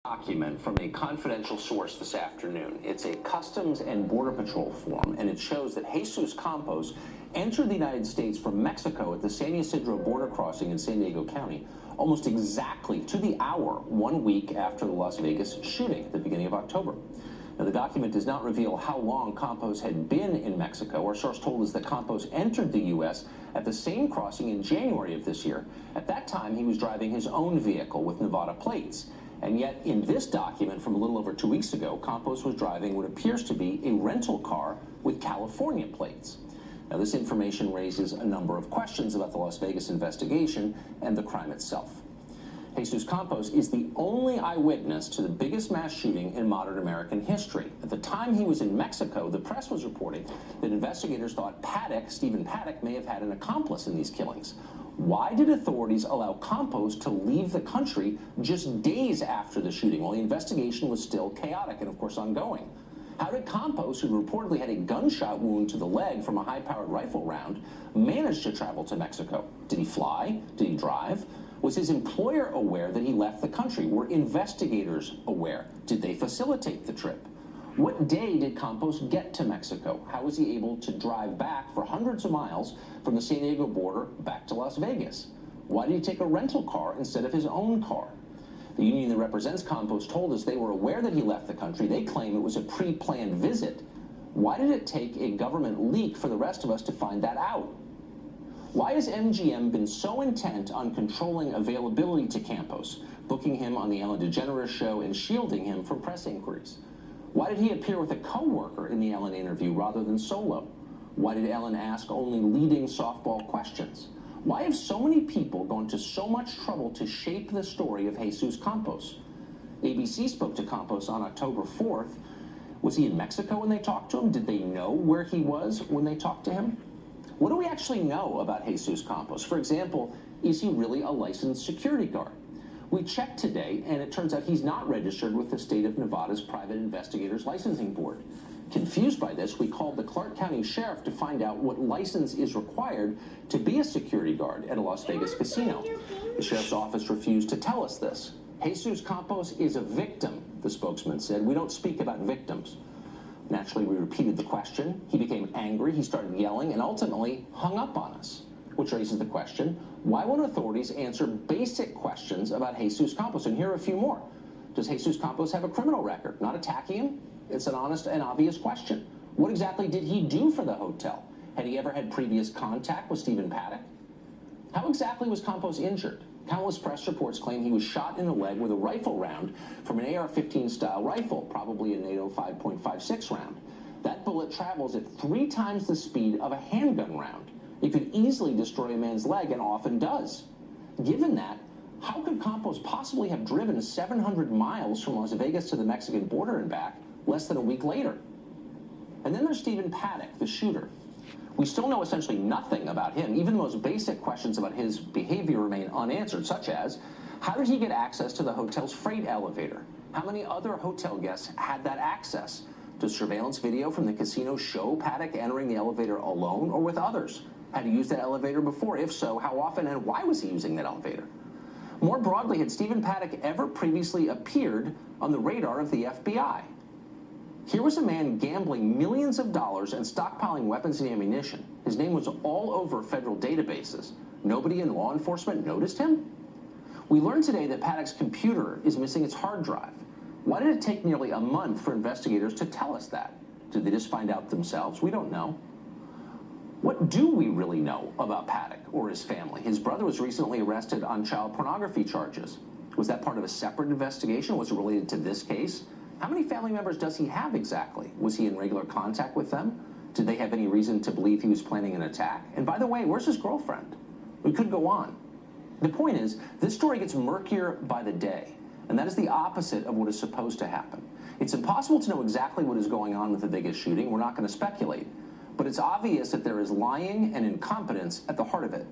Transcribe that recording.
Document from a confidential source this afternoon. It's a Customs and Border Patrol form, and it shows that Jesus Campos entered the United States from Mexico at the San Ysidro border crossing in San Diego County almost exactly to the hour 1 week after the Las Vegas shooting at the beginning of October. Now, the document does not reveal how long Campos had been in Mexico. Our source told us that Campos entered the U.S. at the same crossing in January of this year. At that time, he was driving his own vehicle with Nevada plates. And yet, in this document from a little over 2 weeks ago, Campos was driving what appears to be a rental car with California plates. Now, this information raises a number of questions about the Las Vegas investigation and the crime itself. Jesus Campos is the only eyewitness to the biggest mass shooting in modern American history. At the time he was in Mexico, the press was reporting that investigators thought Stephen Paddock, may have had an accomplice in these killings. Why did authorities allow Campos to leave the country just days after the shooting while the investigation was still chaotic and, of course, ongoing? How did Campos, who reportedly had a gunshot wound to the leg from a high-powered rifle round, manage to travel to Mexico? Did he fly? Did he drive? Was his employer aware that he left the country? Were investigators aware? Did they facilitate the trip? What day did Campos get to Mexico? How was he able to drive back for hundreds of miles from the San Diego border back to Las Vegas? Why did he take a rental car instead of his own car? The union that represents Campos told us they were aware that he left the country. They claim it was a pre-planned visit. Why did it take a government leak for the rest of us to find that out? Why has MGM been so intent on controlling availability to Campos, booking him on the Ellen DeGeneres show and shielding him from press inquiries? Why did he appear with a co-worker in the Ellen interview rather than solo? Why did Ellen ask only leading softball questions? Why have so many people gone to so much trouble to shape the story of Jesus Campos? ABC spoke to Campos on October 4th. Was he in Mexico when they talked to him? Did they know where he was when they talked to him? What do we actually know about Jesus Campos? For example, is he really a licensed security guard? We checked today, and it turns out he's not registered with the state of Nevada's Private Investigators Licensing Board. Confused by this, we called the Clark County Sheriff to find out what license is required to be a security guard at a Las Vegas casino. The Sheriff's office refused to tell us this. Jesus Campos is a victim, the spokesman said. We don't speak about victims. Naturally, we repeated the question. He became angry, he started yelling, and ultimately hung up on us. Which raises the question, why won't authorities answer basic questions about Jesus Campos? And here are a few more. Does Jesus Campos have a criminal record? Not attacking him? It's an honest and obvious question. What exactly did he do for the hotel? Had he ever had previous contact with Stephen Paddock? How exactly was Campos injured? Countless press reports claim he was shot in the leg with a rifle round from an AR-15 style rifle, probably a NATO 5.56 round. That bullet travels at 3 times the speed of a handgun round. It could easily destroy a man's leg and often does. Given that, how could Campos possibly have driven 700 miles from Las Vegas to the Mexican border and back less than a week later? And then there's Stephen Paddock, the shooter. We still know essentially nothing about him. Even the most basic questions about his behavior remain unanswered, such as, how did he get access to the hotel's freight elevator? How many other hotel guests had that access? Does surveillance video from the casino show Paddock entering the elevator alone or with others? Had he used that elevator before? If so, how often and why was he using that elevator? More broadly, had Stephen Paddock ever previously appeared on the radar of the FBI? Here was a man gambling millions of dollars and stockpiling weapons and ammunition. His name was all over federal databases. Nobody in law enforcement noticed him? We learned today that Paddock's computer is missing its hard drive. Why did it take nearly a month for investigators to tell us that? Did they just find out themselves? We don't know. What do we really know about Paddock or his family? His brother was recently arrested on child pornography charges. Was that part of a separate investigation? Was it related to this case? How many family members does he have exactly? Was he in regular contact with them? Did they have any reason to believe he was planning an attack? And by the way, where's his girlfriend? We could go on. The point is, this story gets murkier by the day, and that is the opposite of what is supposed to happen. It's impossible to know exactly what is going on with the Vegas shooting. We're not going to speculate. But it's obvious that there is lying and incompetence at the heart of it.